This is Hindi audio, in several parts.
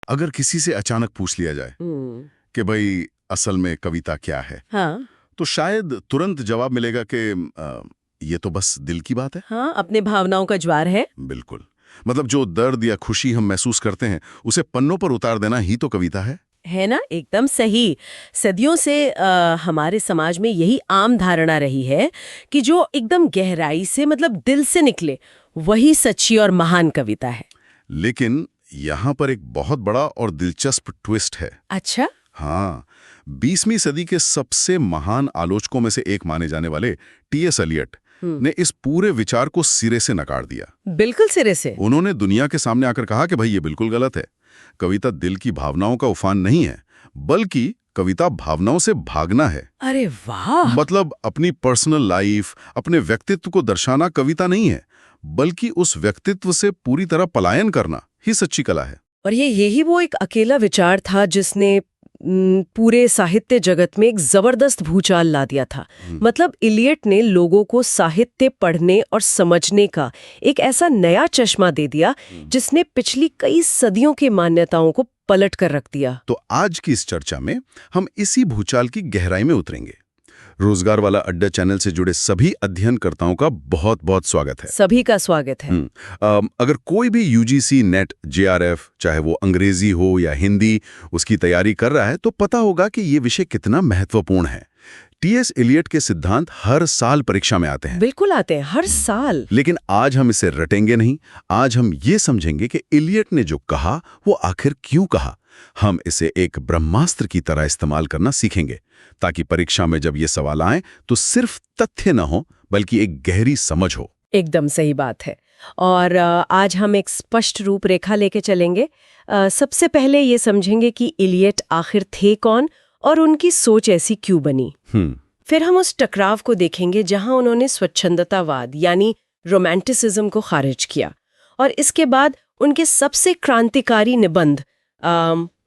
अगर किसी से अचानक पूछ लिया जाए कि भाई असल में कविता क्या है, हाँ तो शायद तुरंत जवाब मिलेगा कि ये तो बस दिल की बात है। हाँ, अपने भावनाओं का ज्वार है। बिल्कुल। मतलब जो दर्द या खुशी हम महसूस करते हैं उसे पन्नों पर उतार देना ही तो कविता है ना, एकदम सही। सदियों से हमारे समाज में यही आम धारणा रही है कि जो एकदम गहराई से मतलब दिल से निकले वही सच्ची और महान कविता है। लेकिन यहाँ पर एक बहुत बड़ा और दिलचस्प ट्विस्ट है। अच्छा? हाँ, 20वीं सदी के सबसे महान आलोचकों में से एक माने जाने वाले टी.एस. एलियट ने इस पूरे विचार को सिरे से नकार दिया। बिल्कुल सिरे से। उन्होंने दुनिया के सामने आकर कहा कि भाई ये बिल्कुल गलत है। कविता दिल की भावनाओं का उफान नहीं है, बल्कि कविता भावनाओं से भागना है। अरे वाह! मतलब अपनी पर्सनल लाइफ, अपने व्यक्तित्व को दर्शाना कविता नहीं है, बल्कि उस व्यक्तित्व से पूरी तरह पलायन करना ही सच्ची कला है। और यही वो एक अकेला विचार था जिसने पूरे साहित्य जगत में एक जबरदस्त भूचाल ला दिया था। मतलब इलियट ने लोगों को साहित्य पढ़ने और समझने का एक ऐसा नया चश्मा दे दिया जिसने पिछली कई सदियों की मान्यताओं को पलट कर रख दिया। तो आज की इस चर्चा में हम इसी भूचाल की गहराई में उतरेंगे। रोजगार वाला अड्डा चैनल से जुड़े सभी अध्ययनकर्ताओं का बहुत बहुत स्वागत है। सभी का स्वागत है। अगर कोई भी यूजीसी नेट जेआरएफ, चाहे वो अंग्रेजी हो या हिंदी, उसकी तैयारी कर रहा है तो पता होगा कि ये विषय कितना महत्वपूर्ण है। टी.एस. एलियट के सिद्धांत हर साल परीक्षा में आते हैं। बिल्कुल आते हैं, हर साल। लेकिन आज हम इसे रटेंगे नहीं। आज हम ये समझेंगे कि एलियट ने जो कहा वो आखिर क्यों कहा। हम इसे एक ब्रह्मास्त्र की तरह इस्तेमाल करना सीखेंगे, ताकि परीक्षा में जब ये सवाल आए तो सिर्फ तथ्य न हो बल्कि एक गहरी समझ हो। एकदम सही बात है। और आज हम एक स्पष्ट रूपरेखा लेके चलेंगे। सबसे पहले ये समझेंगे कि इलियट आखिर थे कौन और उनकी सोच ऐसी क्यों बनी। फिर हम उस टकराव को देखेंगे जहां उन्होंने स्वच्छंदतावाद यानी रोमांटिसिज्म को खारिज किया, और इसके बाद उनके सबसे क्रांतिकारी निबंध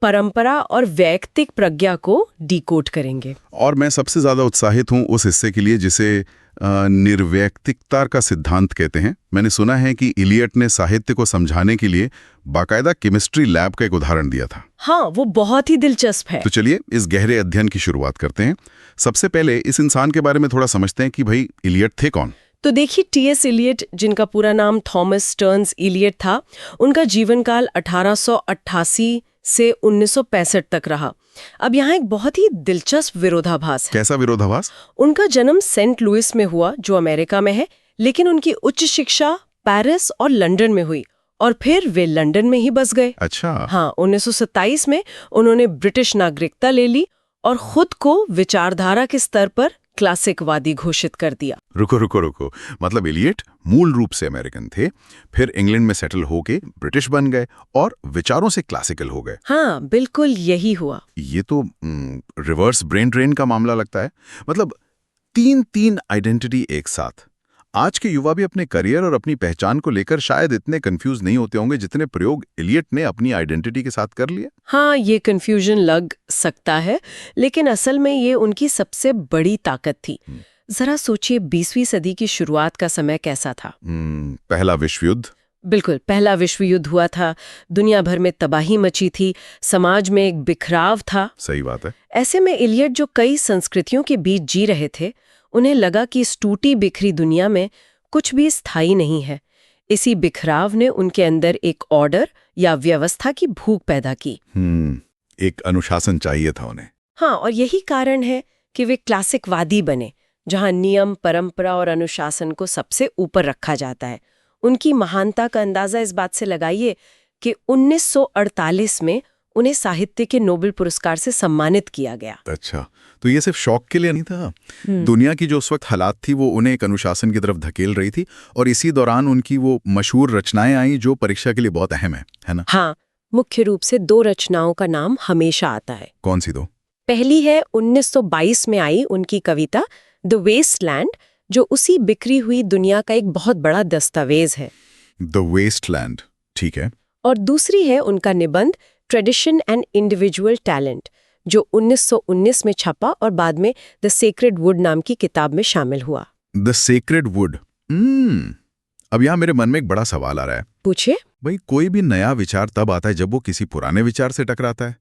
परंपरा और वैयक्तिक प्रज्ञा को डिकोड करेंगे। और मैं सबसे ज्यादा उत्साहित हूं उस हिस्से के लिए जिसे निर्वैयक्तिकता का सिद्धांत कहते हैं। मैंने सुना है कि इलियट ने साहित्य को समझाने के लिए बाकायदा केमिस्ट्री लैब का एक उदाहरण दिया था। हाँ, वो बहुत ही दिलचस्प है। तो चलिए इस गहरे अध्ययन की शुरुआत करते हैं। सबसे पहले इस इंसान के बारे में थोड़ा समझते हैं कि भाई इलियट थे कौन। तो देखिए, टी.एस. एलियट, जिनका पूरा नाम थॉमस स्टर्न्स इलियट था, उनका जीवन काल 1888 से 1965 तक रहा। अब यहाँ एक बहुत ही दिलचस्प विरोधाभास है। कैसा विरोधाभास? उनका जन्म सेंट लुइस में हुआ, जो अमेरिका में है, लेकिन उनकी उच्च शिक्षा पेरिस और लंदन में हुई, और फिर वे लंदन में ही बस गए। अच्छा। हाँ, 1927 में उन्होंने ब्रिटिश नागरिकता ले ली और खुद को विचारधारा के स्तर पर क्लासिकवादी घोषित कर दिया। रुको, मतलब इलियट मूल रूप से अमेरिकन थे, फिर इंग्लैंड में सेटल होके ब्रिटिश बन गए और विचारों से क्लासिकल हो गए। हाँ, बिल्कुल यही हुआ। ये तो रिवर्स ब्रेन ड्रेन का मामला लगता है। मतलब तीन आइडेंटिटी एक साथ। आज के युवा भी अपने करियर और अपनी पहचान को लेकर शायद इतने कंफ्यूज नहीं होते होंगे जितने प्रयोग इलियट ने अपनी आइडेंटिटी के साथ कर लिए। हाँ, ये कंफ्यूजन लग सकता है, लेकिन असल में ये उनकी सबसे बड़ी ताकत थी। जरा सोचिए, 20वीं सदी की शुरुआत का समय कैसा था। पहला विश्व युद्ध। बिल्कुल, पहला विश्व युद्ध हुआ था, दुनिया भर में तबाही मची थी, समाज में एक बिखराव था। सही बात है। ऐसे में इलियट, जो कई संस्कृतियों के बीच जी रहे थे, उन्हें लगा कि इस टूटी बिखरी दुनिया में कुछ भी स्थायी नहीं है। इसी बिखराव ने उनके अंदर एक ऑर्डर या व्यवस्था की भूख पैदा की। एक अनुशासन चाहिए था उन्हें। हाँ, और यही कारण है कि वे क्लासिकवादी बने, जहां नियम, परंपरा और अनुशासन को सबसे ऊपर रखा जाता है। उनकी महानता का अंदाजा इस बात से लगाइए कि 1948 में उन्हें साहित्य के नोबेल पुरस्कार से सम्मानित किया गया। अच्छा, तो ये सिर्फ शौक के लिए नहीं था। दुनिया की जो उस वक्त हालात थी वो उन्हें एक अनुशासन की तरफ धकेल रही थी, और इसी दौरान उनकी वो मशहूर रचनाएं आई जो परीक्षा के लिए बहुत अहम है ना? हाँ, मुख्य रूप से 2 रचनाओं का नाम हमेशा आता है। कौन सी दो? पहली है 1922 में आई उनकी कविता द वेस्टलैंड, जो उसी बिखरी हुई दुनिया का एक बहुत बड़ा दस्तावेज है। द वेस्टलैंड, ठीक है। और दूसरी है उनका निबंध ट्रेडिशन एंड इंडिविजुअल टैलेंट, जो 1919 में छपा और बाद में द सेक्रेड वुड नाम की किताब में शामिल हुआ। The sacred would. अब यहाँ मेरे मन में एक बड़ा सवाल आ रहा है। पूछिए। भाई, कोई भी नया विचार तब आता है जब वो किसी पुराने विचार से टकराता है।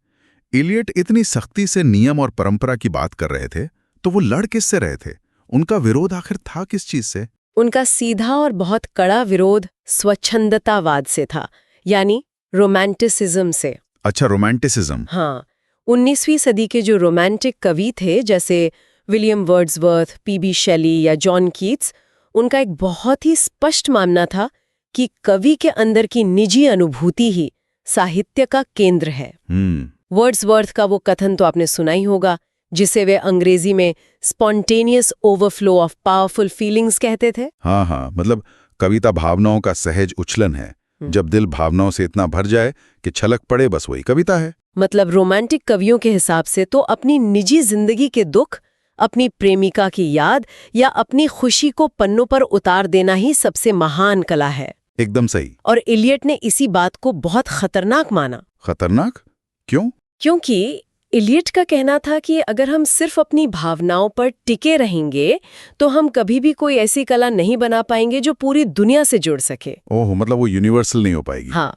इलियट इतनी सख्ती से नियम और परंपरा की बात कर रहे थे, तो वो लड़ किससे रहे थे? उनका विरोध आखिर था किस चीज से? उनका सीधा और बहुत कड़ा विरोध स्वच्छंदतावाद से था, यानी रोमांटिसिज्म से। अच्छा, रोमांटिसिज्म। हाँ, 19वीं सदी के जो रोमांटिक कवि थे, जैसे विलियम वर्ड्सवर्थ, पीबी शेली या जॉन कीट्स, उनका एक बहुत ही स्पष्ट मानना था कि कवि के अंदर की निजी अनुभूति ही साहित्य का केंद्र है। वर्ड्सवर्थ का वो कथन तो आपने सुना ही होगा, जिसे वे अंग्रेजी में spontaneous overflow of powerful feelings कहते थे। हाँ, मतलब कविता भावनाओं का सहज उछलन है। जब दिल भावनाओं से इतना भर जाए कि छलक पड़े, बस वही कविता है। मतलब रोमांटिक कवियों के हिसाब से तो अपनी निजी जिंदगी के दुख, अपनी प्रेमिका की याद या अपनी खुशी को पन्नों पर उतार देना ही सबसे महान कला है। एकदम सही। और इलियट ने इसी बात को बहुत खतरनाक माना। खतरनाक क्यों? क्योंकि इलियट का कहना था कि अगर हम सिर्फ अपनी भावनाओं पर टिके रहेंगे तो हम कभी भी कोई ऐसी कला नहीं बना पाएंगे जो पूरी दुनिया से जुड़ सके। ओह, मतलब वो यूनिवर्सल नहीं हो पाएगी। हाँ,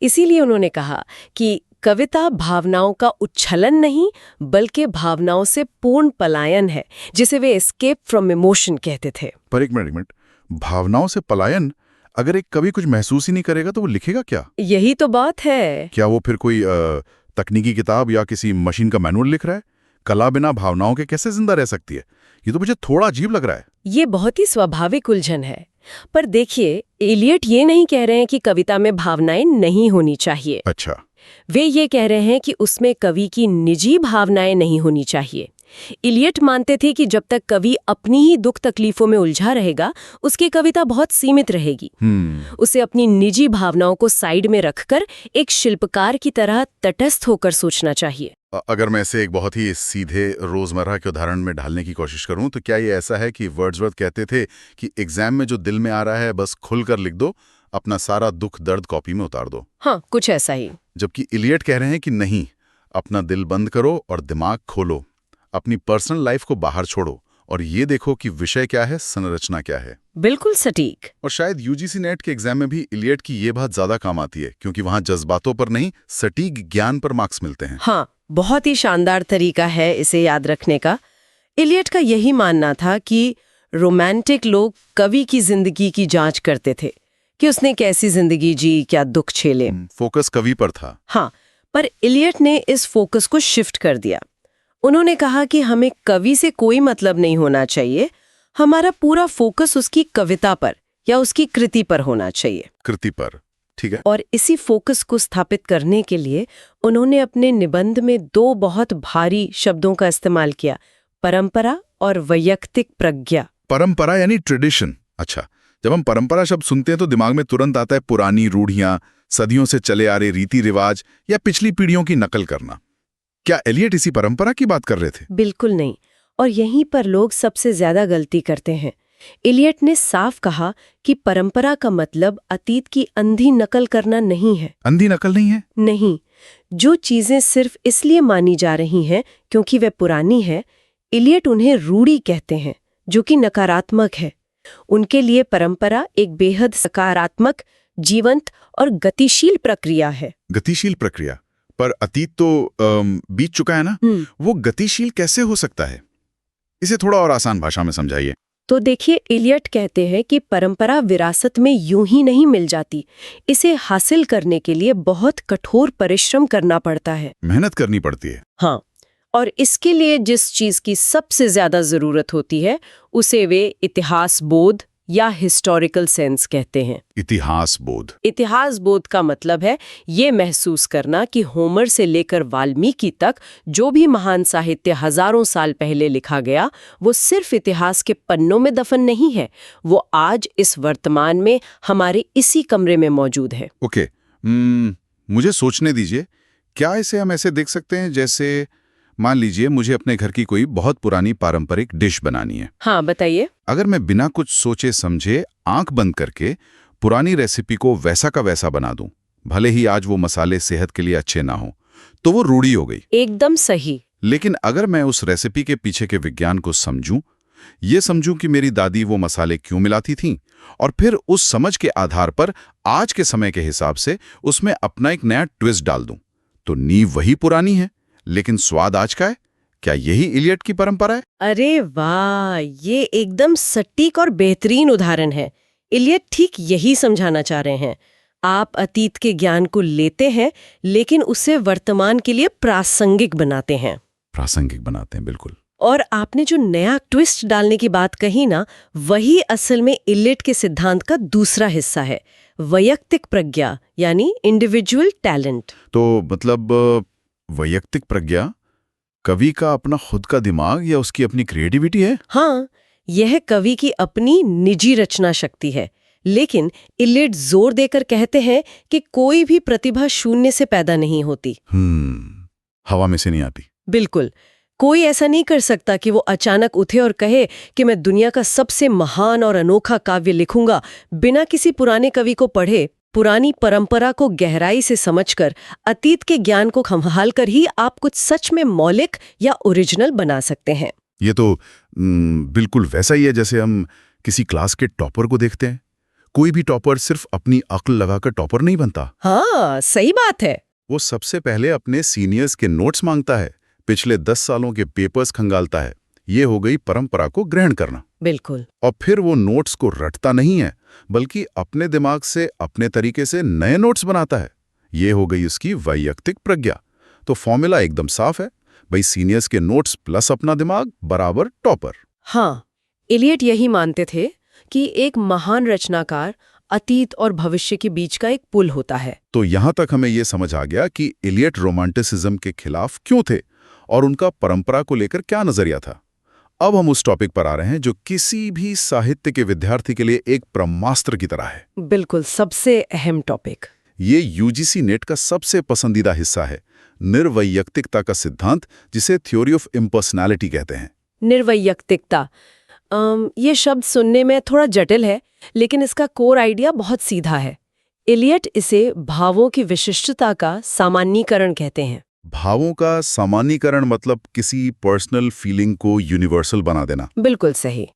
इसीलिए उन्होंने कहा कि कविता भावनाओं का उच्छलन नहीं, बल्कि भावनाओं से पूर्ण पलायन है, जिसे वे एस्केप फ्रॉम इमोशन कहते थे। पर एक मिनट, भावनाओं से पलायन? अगर एक कवि कुछ महसूस ही नहीं करेगा तो वो लिखेगा क्या? यही तो बात है। क्या वो फिर कोई तकनीकी किताब या किसी मशीन का मैनुअल लिख रहा है? कला बिना भावनाओं के कैसे जिंदा रह सकती है? ये तो मुझे थोड़ा अजीब लग रहा है। ये बहुत ही स्वाभाविक उलझन है। पर देखिए, इलियट ये नहीं कह रहे हैं कि कविता में भावनाएं नहीं होनी चाहिए। अच्छा। वे ये कह रहे हैं कि उसमें कवि की निजी भावनाएं नहीं होनी चाहिए। इलियट मानते थे कि जब तक कवि अपनी ही दुख तकलीफों में उलझा रहेगा, उसकी कविता बहुत सीमित रहेगी। उसे अपनी निजी भावनाओं को साइड में रखकर एक शिल्पकार की तरह तटस्थ होकर सोचना चाहिए। अगर मैं इसे एक बहुत ही सीधे रोजमर्रा के उदाहरण में ढालने की कोशिश करूं, तो क्या ये ऐसा है कि वर्ड्सवर्थ कहते थे कि एग्जाम में जो दिल में आ रहा है बस खुलकर लिख दो, अपना सारा दुख दर्द कॉपी में उतार दो? हाँ, कुछ ऐसा ही। जबकि इलियट कह रहे हैं कि नहीं, अपना दिल बंद करो और दिमाग खोलो, अपनी पर्सनल लाइफ को बाहर छोड़ो और ये देखो कि विषय क्या है, संरचना क्या है। बिल्कुल सटीक। और शायद यूजीसी नेट के एग्जाम में भी इलियट की ये बात ज्यादा काम आती है, क्योंकि वहां जज्बातों पर नहीं, सटीक ज्ञान पर मार्क्स मिलते हैं। हाँ, बहुत ही शानदार तरीका है इसे याद रखने का। इलियट का यही मानना था कि रोमांटिक लोग कवि की जिंदगी की जांच करते थे कि उसने कैसी जिंदगी जी, क्या दुख झेले। फोकस कवि पर था। हाँ, पर इलियट ने इस फोकस को शिफ्ट कर दिया। उन्होंने कहा कि हमें कवि से कोई मतलब नहीं होना चाहिए, हमारा पूरा फोकस उसकी कविता पर या उसकी कृति पर होना चाहिए। कृति पर, ठीक है। और इसी फोकस को स्थापित करने के लिए उन्होंने अपने निबंध में दो बहुत भारी शब्दों का इस्तेमाल किया, परंपरा और वैयक्तिक प्रज्ञा। परंपरा यानी ट्रेडिशन। अच्छा, जब हम परंपरा शब्द सुनते हैं तो दिमाग में तुरंत आता है पुरानी रूढ़ियां, सदियों से चले आ रहे रीति रिवाज या पिछली पीढ़ियों की नकल करना। क्या एलियट इसी परंपरा की बात कर रहे थे? बिल्कुल नहीं, और यहीं पर लोग सबसे ज्यादा गलती करते हैं। इलियट ने साफ कहा कि परंपरा का मतलब अतीत की अंधी नकल करना नहीं है। अंधी नकल नहीं है? नहीं, जो चीजें सिर्फ इसलिए मानी जा रही हैं क्योंकि वे पुरानी है, इलियट उन्हें रूढ़ी कहते हैं, जो कि नकारात्मक है। उनके लिए परंपरा एक बेहद सकारात्मक, जीवंत और गतिशील प्रक्रिया है। गतिशील प्रक्रिया? पर अतीत तो बीत चुका है ना, वो गतिशील कैसे हो सकता है? इसे थोड़ा और आसान भाषा में समझाइए। तो देखिए, इलियट कहते हैं कि परंपरा विरासत में यूं ही नहीं मिल जाती। इसे हासिल करने के लिए बहुत कठोर परिश्रम करना पड़ता है। मेहनत करनी पड़ती है। हाँ, और इसके लिए जिस चीज की सबसे ज्यादा जरूरत होती है उसे वे इतिहास बोध या हिस्टोरिकल सेंस कहते हैं। इतिहास बोध? इतिहास बोध का मतलब है ये महसूस करना कि होमर से लेकर वाल्मीकि तक जो भी महान साहित्य हजारों साल पहले लिखा गया, वो सिर्फ इतिहास के पन्नों में दफन नहीं है, वो आज इस वर्तमान में हमारे इसी कमरे में मौजूद है। ओके, मुझे सोचने दीजिए। क्या इसे हम ऐसे देख सकते हैं जैसे, मान लीजिए मुझे अपने घर की कोई बहुत पुरानी पारंपरिक डिश बनानी है। हाँ, बताइए। अगर मैं बिना कुछ सोचे समझे आंख बंद करके पुरानी रेसिपी को वैसा का वैसा बना दूं, भले ही आज वो मसाले सेहत के लिए अच्छे ना हो, तो वो रूढ़ी हो गई। एकदम सही। लेकिन अगर मैं उस रेसिपी के पीछे के विज्ञान को समझूं, ये समझूं कि मेरी दादी वो मसाले क्यों मिलाती थीं, और फिर उस समझ के आधार पर आज के समय के हिसाब से उसमें अपना एक नया ट्विस्ट डाल दूं। तो नींव वही पुरानी है, लेकिन स्वाद आज का है। क्या यही इलियट की परंपरा है? अरे वाह, ये एकदम सटीक और बेहतरीन उदाहरण है। इलियट ठीक यही समझाना चाह रहे हैं। आप अतीत के ज्ञान को लेते हैं, लेकिन उसे वर्तमान के लिए प्रासंगिक बनाते हैं। प्रासंगिक बनाते हैं, बिल्कुल। और आपने जो नया ट्विस्ट डालने की बात कही ना, वही असल में इलियट के सिद्धांत का दूसरा हिस्सा है, वैयक्तिक प्रज्ञा यानी इंडिविजुअल टैलेंट। तो मतलब वैयक्तिक प्रज्ञा कवि का अपना खुद का दिमाग या उसकी अपनी क्रिएटिविटी है? हाँ, यह कवि की अपनी निजी रचना शक्ति है। लेकिन इलियट जोर देकर कहते हैं कि कोई भी प्रतिभा शून्य से पैदा नहीं होती। हवा में से नहीं आती। बिल्कुल, कोई ऐसा नहीं कर सकता कि वो अचानक उठे और कहे कि मैं दुनिया का सबसे महान और अनोखा काव्य लिखूंगा, बिना किसी पुराने कवि को पढ़े। पुरानी परंपरा को गहराई से समझकर, अतीत के ज्ञान को संभाल कर ही आप कुछ सच में मौलिक या ओरिजिनल बना सकते हैं। ये तो बिल्कुल वैसा ही है जैसे हम किसी क्लास के टॉपर को देखते हैं। कोई भी टॉपर सिर्फ अपनी अक्ल लगाकर टॉपर नहीं बनता। हाँ, सही बात है। वो सबसे पहले अपने सीनियर्स के नोट्स मांगता है, पिछले 10 सालों के पेपर्स खंगालता है। ये हो गई परंपरा को ग्रहण करना। बिल्कुल। और फिर वो नोट्स को रटता नहीं है, बल्कि अपने दिमाग से अपने तरीके से नए नोट्स बनाता है। ये हो गई उसकी वैयक्तिक प्रज्ञा। तो फॉर्मूला एकदम साफ है, भाई सीनियर्स के नोट्स प्लस अपना दिमाग बराबर टॉपर। हाँ, इलियट यही मानते थे कि एक महान रचनाकार अतीत और भविष्य के बीच का एक पुल होता है। तो यहां तक हमें यह समझ आ गया कि इलियट रोमांटिसिज्म के खिलाफ क्यों थे और उनका परंपरा को लेकर क्या नजरिया था। अब हम उस टॉपिक पर आ रहे हैं जो किसी भी साहित्य के विद्यार्थी के लिए एक ब्रह्मास्त्र की तरह है। बिल्कुल, सबसे अहम टॉपिक। ये यूजीसी नेट का सबसे पसंदीदा हिस्सा है, निर्वैयक्तिकता का सिद्धांत, जिसे थ्योरी ऑफ इम्पर्सनैलिटी कहते हैं। निर्वैयक्तिकता, ये शब्द सुनने में थोड़ा जटिल है, लेकिन इसका कोर आइडिया बहुत सीधा है। इलियट इसे भावों की विशिष्टता का सामान्यीकरण कहते हैं। भावों का सामान्यीकरण मतलब किसी पर्सनल फीलिंग को यूनिवर्सल बना देना। बिल्कुल सही।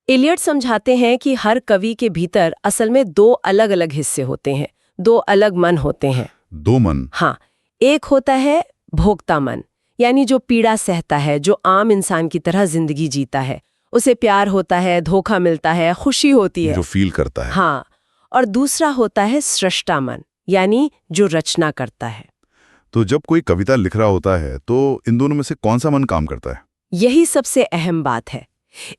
इलियट समझाते हैं कि हर कवि के भीतर असल में दो अलग अलग हिस्से होते हैं, दो अलग मन होते हैं। दो मन? हाँ, एक होता है भोक्ता मन, यानी जो पीड़ा सहता है, जो आम इंसान की तरह जिंदगी जीता है। उसे प्यार होता है, धोखा मिलता है, खुशी होती है, जो फील करता है। हाँ। और दूसरा होता है सृष्टा मन, यानी जो रचना करता है। तो जब कोई कविता लिख रहा होता है तो इन दोनों में से कौन सा मन काम करता है? यही सबसे अहम बात है।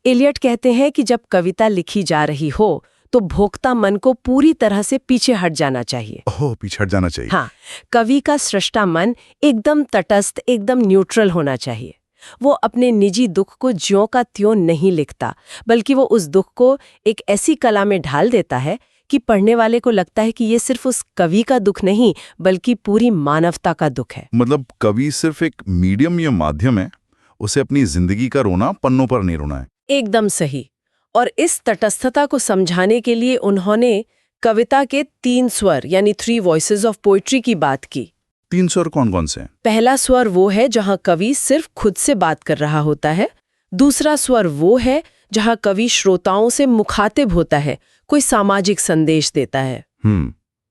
इलियट कहते हैं कि जब कविता लिखी जा रही हो तो भोक्ता मन को पूरी तरह से पीछे हट जाना चाहिए। ओह, पीछे हट जाना चाहिए। हाँ, कवि का सृष्टा मन एकदम तटस्थ, एकदम न्यूट्रल होना चाहिए। वो अपने निजी दुख को ज्यों का त्यों नहीं लिखता, बल्कि वो उस दुख को एक ऐसी कला में ढाल देता है कि पढ़ने वाले को लगता है कि ये सिर्फ उस कवि का दुख नहीं, बल्कि पूरी मानवता का दुख है। मतलब कवि सिर्फ एक मीडियम या माध्यम है, उसे अपनी जिंदगी का रोना पन्नों पर नहीं रोना है। एकदम सही। और इस तटस्थता को समझाने के लिए उन्होंने कविता के 3 स्वर यानी 3 वॉइसेस ऑफ पोइट्री की बात की। 3 स्वर कौन कौन से हैं? पहला स्वर वो है जहां कवि सिर्फ खुद से बात कर रहा होता है। दूसरा स्वर वो है जहां कवि श्रोताओं से मुखातिब होता है, कोई सामाजिक संदेश देता है।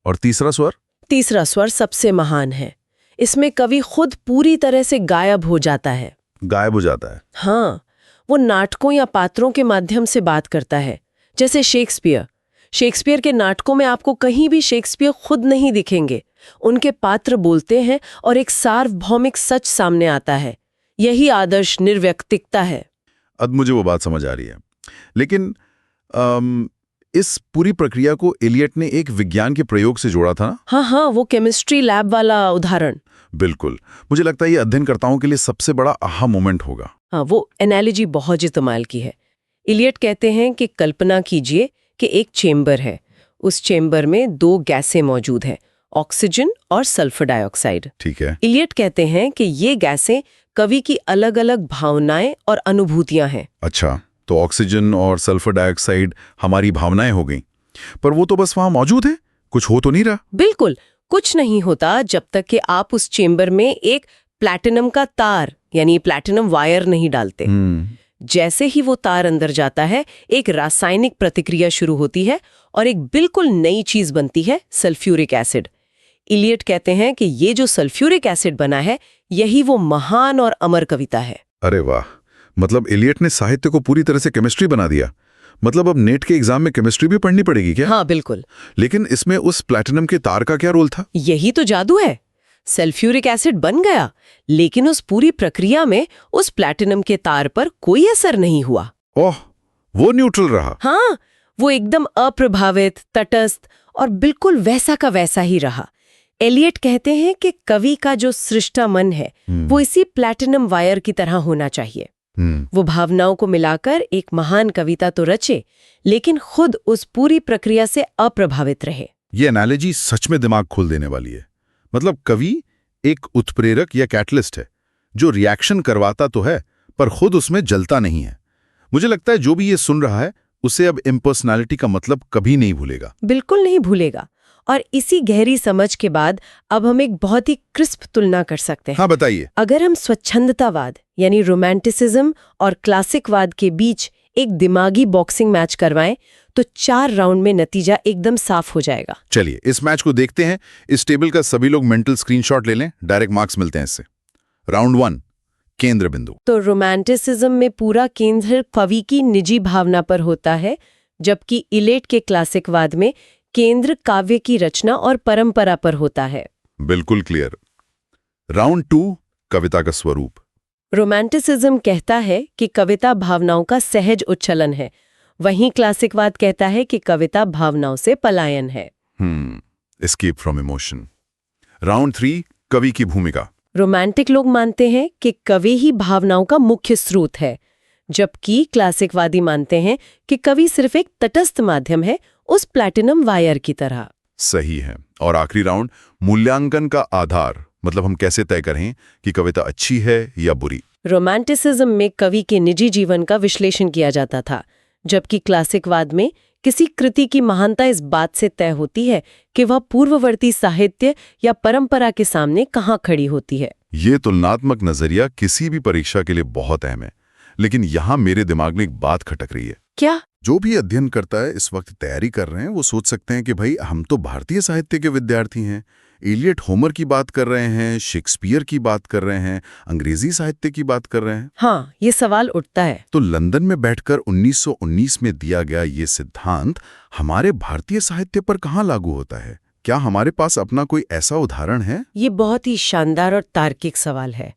और तीसरा स्वर? तीसरा स्वर सबसे महान है। इसमें कवि खुद पूरी तरह से गायब हो जाता है। गायब हो जाता है? हाँ, वो नाटकों या पात्रों के माध्यम से बात करता है। जैसे शेक्सपियर के नाटकों में आपको कहीं भी शेक्सपियर खुद नहीं दिखेंगे। उनके पात्र बोलते हैं और एक सार्वभौमिक सच सामने आता है। यही आदर्श निर्व्यक्तिकता है। अब मुझे वो बात समझ आ रही है। लेकिन इस पूरी प्रक्रिया को इलियट ने एक विज्ञान के प्रयोग से जोड़ा था। हाँ, वो केमिस्ट्री लैब वाला उदाहरण। बिल्कुल, मुझे लगता है ये अध्ययनकर्ताओं के लिए सबसे बड़ा आहा मोमेंट होगा। हाँ, वो एनालॉजी बहुत इस्तेमाल की है। इलियट कहते हैं कि कल्पना कीजिए कि एक चेंबर है। उस चेंबर में 2 गैसें मौजूद हैं, ऑक्सीजन और सल्फर डाइऑक्साइड। ठीक है। इलियट कहते हैं कि ये गैसें कवि की अलग अलग भावनाएं और अनुभूतियां हैं। अच्छा, तो ऑक्सीजन और सल्फर डाइऑक्साइड हमारी भावनाएं हो गई, पर वो तो बस वहां मौजूद है, कुछ हो तो नहीं रहा। बिल्कुल, कुछ नहीं होता जब तक कि आप उस चेंबर में एक प्लैटिनम का तार यानी प्लैटिनम वायर नहीं डालते। जैसे ही वो तार अंदर जाता है, एक रासायनिक प्रतिक्रिया शुरू होती है और एक बिल्कुल नई चीज बनती है, सल्फ्यूरिक एसिड। इलियट कहते हैं कि ये जो सल्फ्यूरिक एसिड बना है, यही वो महान और अमर कविता है। अरे वाह, मतलब इलियट ने साहित्य को पूरी तरह से केमिस्ट्री बना दिया। मतलब अब नेट के एग्जाम में केमिस्ट्री भी पढ़नी पड़ेगी क्या? हाँ, बिल्कुल। लेकिन इसमें उस प्लैटिनम के तार का क्या रोल था? यही तो जादू है। सल्फ्यूरिक एसिड बन गया, लेकिन उस पूरी प्रक्रिया में उस प्लैटिनम के तार पर कोई असर नहीं हुआ। ओह, वो न्यूट्रल रहा। हाँ, वो एकदम अप्रभावित, तटस्थ और बिल्कुल वैसा का वैसा ही रहा। एलियट कहते हैं कि कवि का जो सृष्टा मन है वो इसी प्लैटिनम वायर की तरह होना चाहिए। वो भावनाओं को मिलाकर एक महान कविता तो रचे, लेकिन खुद उस पूरी प्रक्रिया से अप्रभावित रहे। ये एनालॉजी सच में दिमाग खोल देने वाली है। मतलब कवि एक उत्प्रेरक या कैटलिस्ट है जो रिएक्शन करवाता तो है पर खुद उसमें जलता नहीं है। मुझे लगता है जो भी ये सुन रहा है उसे अब इम्पर्सनैलिटी का मतलब कभी नहीं भूलेगा। बिल्कुल नहीं भूलेगा। और इसी गहरी समझ के बाद अब हम एक बहुत ही क्रिस्प तुलना कर सकते हैं। हाँ, बताइए। अगर हम स्वच्छंदतावाद यानी रोमांटिसिज्म और क्लासिकवाद के बीच एक दिमागी बॉक्सिंग मैच करवाएं तो 4 राउंड में नतीजा एकदम साफ हो जाएगा। चलिए इस मैच को देखते हैं। इस टेबल का सभी लोग मेंटल स्क्रीनशॉट ले लें, डायरेक्ट मार्क्स मिलते हैं इससे। राउंड 1, केंद्र बिंदु। तो रोमांटिसिज्म में पूरा केंद्र कवि की निजी भावना पर होता है, जबकि इलियट के क्लासिकवाद में केंद्र काव्य की रचना और परंपरा पर होता है। बिल्कुल क्लियर। राउंड 2, कविता का स्वरूप। रोमांटिसिज्म कहता है कि कविता भावनाओं का सहज उच्छलन है, वहीं क्लासिकवाद कहता है कि कविता भावनाओं से पलायन है। Escape from emotion. राउंड 3, कवि की भूमिका। रोमांटिक लोग मानते हैं कि कवि ही भावनाओं का मुख्य स्रोत है, जबकि क्लासिकवादी मानते हैं कि कवि सिर्फ एक तटस्थ माध्यम है, उस प्लैटिनम वायर की तरह। सही है। और आखिरी राउंड, मूल्यांकन का आधार। मतलब हम कैसे तय करें कि कविता अच्छी है या बुरी। रोमांटिसिज्म में कवि के निजी जीवन का विश्लेषण किया जाता था, जबकि क्लासिकवाद में किसी कृति की महानता इस बात से तय होती है कि वह पूर्ववर्ती साहित्य या परंपरा के सामने कहाँ खड़ी होती है। ये तुलनात्मक नजरिया किसी भी परीक्षा के लिए बहुत अहम है। लेकिन यहाँ मेरे दिमाग में एक बात खटक रही है। क्या? जो भी अध्ययन करता है, इस वक्त तैयारी कर रहे हैं, वो सोच सकते हैं कि भाई हम तो भारतीय साहित्य के विद्यार्थी हैं। इलियट होमर की बात कर रहे हैं, शेक्सपियर की बात कर रहे हैं, अंग्रेजी साहित्य की बात कर रहे हैं। हाँ, ये सवाल उठता है। तो लंदन में बैठकर 1919 में दिया गया ये सिद्धांत हमारे भारतीय साहित्य पर कहाँ लागू होता है? क्या हमारे पास अपना कोई ऐसा उदाहरण है? ये बहुत ही शानदार और तार्किक सवाल है,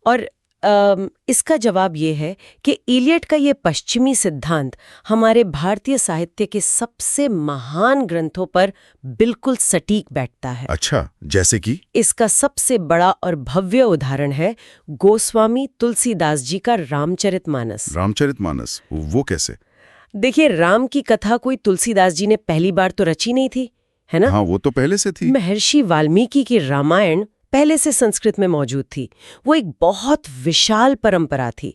और इसका जवाब ये है कि इलियट का ये पश्चिमी सिद्धांत हमारे भारतीय साहित्य के सबसे महान ग्रंथों पर बिल्कुल सटीक बैठता है। अच्छा, जैसे कि? इसका सबसे बड़ा और भव्य उदाहरण है गोस्वामी तुलसीदास जी का रामचरितमानस। रामचरितमानस, वो कैसे? देखिए, राम की कथा कोई तुलसीदास जी ने पहली बार तो रची नहीं थी, है ना? हाँ, वो तो पहले से थी। महर्षि वाल्मीकि की रामायण पहले से संस्कृत में मौजूद थी। वो एक बहुत विशाल परंपरा थी।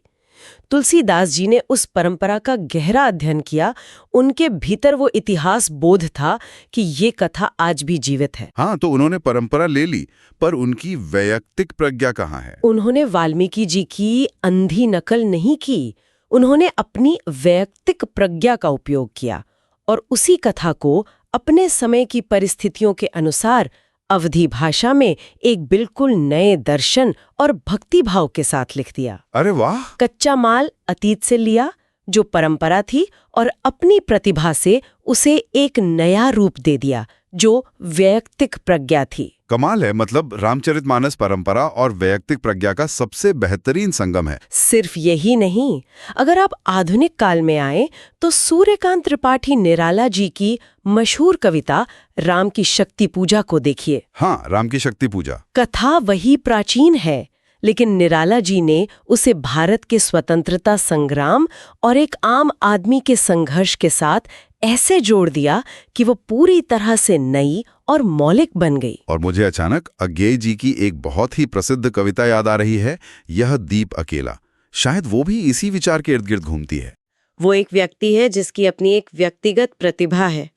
तुलसीदास जी ने उस परंपरा का गहरा अध्ययन किया। उनके भीतर वो इतिहास बोध था कि ये कथा आज भी जीवित है। हाँ, तो उन्होंने परंपरा ले ली, पर उनकी वैयक्तिक प्रज्ञा कहाँ है? उन्होंने वाल्मीकि जी की अंधी नकल नहीं की, उन्होंने अपनी वैयक्तिक प्रज्ञा का उपयोग किया और उसी कथा को अपने समय की परिस्थितियों के अनुसार अवधी भाषा में एक बिल्कुल नए दर्शन और भक्ति भाव के साथ लिख दिया। अरे वाह! कच्चा माल अतीत से लिया जो परंपरा थी और अपनी प्रतिभा से उसे एक नया रूप दे दिया जो वैयक्तिक प्रज्ञा थी। कमाल है। मतलब रामचरितमानस परंपरा और वैयक्तिक प्रज्ञा का सबसे बेहतरीन संगम है। सिर्फ यही नहीं, अगर आप आधुनिक काल में आए तो सूर्यकांत त्रिपाठी निराला जी की मशहूर कविता राम की शक्ति पूजा को देखिए। हाँ, राम की शक्ति पूजा। कथा वही प्राचीन है, लेकिन निराला जी ने उसे भारत के स्वतंत्रता संग्राम और एक आम आदमी के संघर्ष के साथ ऐसे जोड़ दिया कि वो पूरी तरह से नई और मौलिक बन गई। और मुझे अचानक अज्ञेय जी की एक बहुत ही प्रसिद्ध कविता याद आ रही है, यह दीप अकेला। शायद वो भी इसी विचार के इर्द गिर्द घूमती है। वो एक व्यक्ति है जिसकी अपनी एक व्यक्तिगत प्रतिभा है,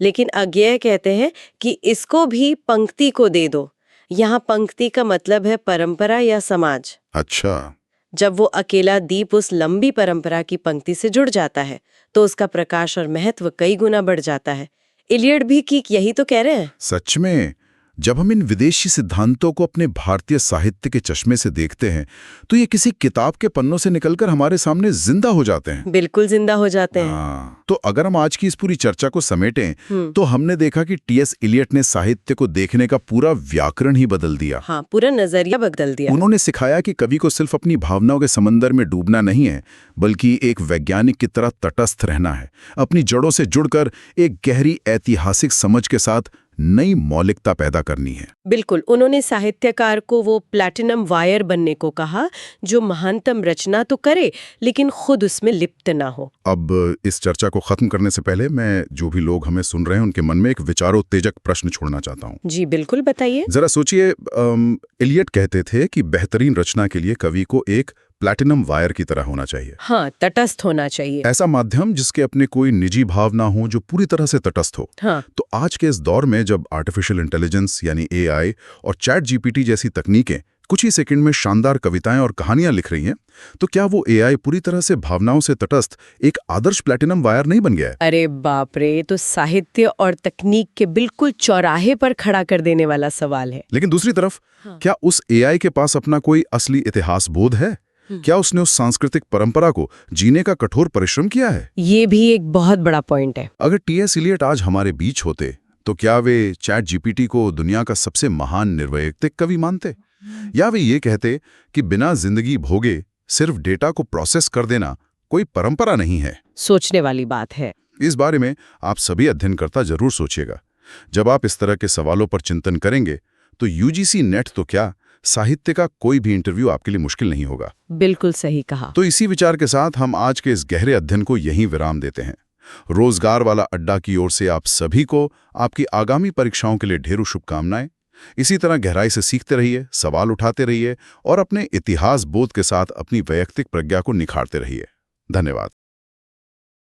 लेकिन अज्ञेय कहते हैं कि इसको भी पंक्ति को दे दो। यहाँ पंक्ति का मतलब है परंपरा या समाज। अच्छा। जब वो अकेला दीप उस लंबी परंपरा की पंक्ति से जुड़ जाता है तो उसका प्रकाश और महत्व कई गुना बढ़ जाता है। इलियड भी की यही तो कह रहे हैं। सच में जब हम इन विदेशी सिद्धांतों को अपने भारतीय साहित्य के चश्मे से देखते हैं तो ये किसी किताब के पन्नों से निकलकर हमारे सामने जिंदा हो जाते हैं। बिल्कुल जिंदा हो जाते हैं। तो अगर हम आज की इस पूरी चर्चा को समेटें तो हमने देखा कि टी.एस. इलियट ने साहित्य को देखने का पूरा व्याकरण ही बदल दिया। हाँ, पूरा नजरिया बदल दिया। उन्होंने सिखाया कि कवि को सिर्फ अपनी भावनाओं के समंदर में डूबना नहीं है, बल्कि एक वैज्ञानिक की तरह तटस्थ रहना है, अपनी जड़ों से जुड़कर एक गहरी ऐतिहासिक समझ के साथ नई मौलिकता पैदा करनी है। बिल्कुल, उन्होंने साहित्यकार को वो प्लैटिनम वायर बनने को कहा जो महानतम रचना तो करे लेकिन खुद उसमें लिप्त ना हो। अब इस चर्चा को खत्म करने से पहले मैं जो भी लोग हमें सुन रहे हैं उनके मन में एक विचारोत्तेजक प्रश्न छोड़ना चाहता हूँ। जी बिल्कुल, बताइए। जरा सोचिए, इलियट कहते थे कि बेहतरीन रचना के लिए कवि को एक प्लैटिनम वायर की तरह होना चाहिए। हाँ, तटस्थ होना चाहिए। ऐसा माध्यम जिसके अपने कोई निजी भाव ना हो, जो पूरी तरह से तटस्थ हो। हाँ। तो आज के इस दौर में जब आर्टिफिशियल इंटेलिजेंस यानी AI और चैट जीपीटी जैसी तकनीकें कुछ ही सेकंड में शानदार कविताएं और कहानियां लिख रही हैं, तो क्या वो AI पूरी तरह से भावनाओं से तटस्थ एक आदर्श प्लैटिनम वायर नहीं बन गया है? अरे बाप रे, ये तो साहित्य और तकनीक के बिल्कुल चौराहे पर खड़ा कर देने वाला सवाल है। लेकिन दूसरी तरफ क्या उस AI के पास अपना कोई असली इतिहास बोध है? क्या उसने उस सांस्कृतिक परंपरा को जीने का कठोर परिश्रम किया है? ये भी एक बहुत बड़ा पॉइंट है। अगर टी.एस. इलियट आज हमारे बीच होते तो क्या वे चैट जीपीटी को दुनिया का सबसे महान निर्वैयक्तिक कवि मानते, या वे ये कहते कि बिना जिंदगी भोगे सिर्फ डेटा को प्रोसेस कर देना कोई परंपरा नहीं है? सोचने वाली बात है। इस बारे में आप सभी अध्ययनकर्ता जरूर सोचिएगा। जब आप इस तरह के सवालों पर चिंतन करेंगे तो यूजीसी नेट तो क्या, साहित्य का कोई भी इंटरव्यू आपके लिए मुश्किल नहीं होगा। बिल्कुल सही कहा। तो इसी विचार के साथ हम आज के इस गहरे अध्ययन को यहीं विराम देते हैं। रोजगार वाला अड्डा की ओर से आप सभी को आपकी आगामी परीक्षाओं के लिए ढेरों शुभकामनाएं। इसी तरह गहराई से सीखते रहिए, सवाल उठाते रहिए और अपने इतिहास बोध के साथ अपनी वैयक्तिक प्रज्ञा को निखारते रहिए। धन्यवाद।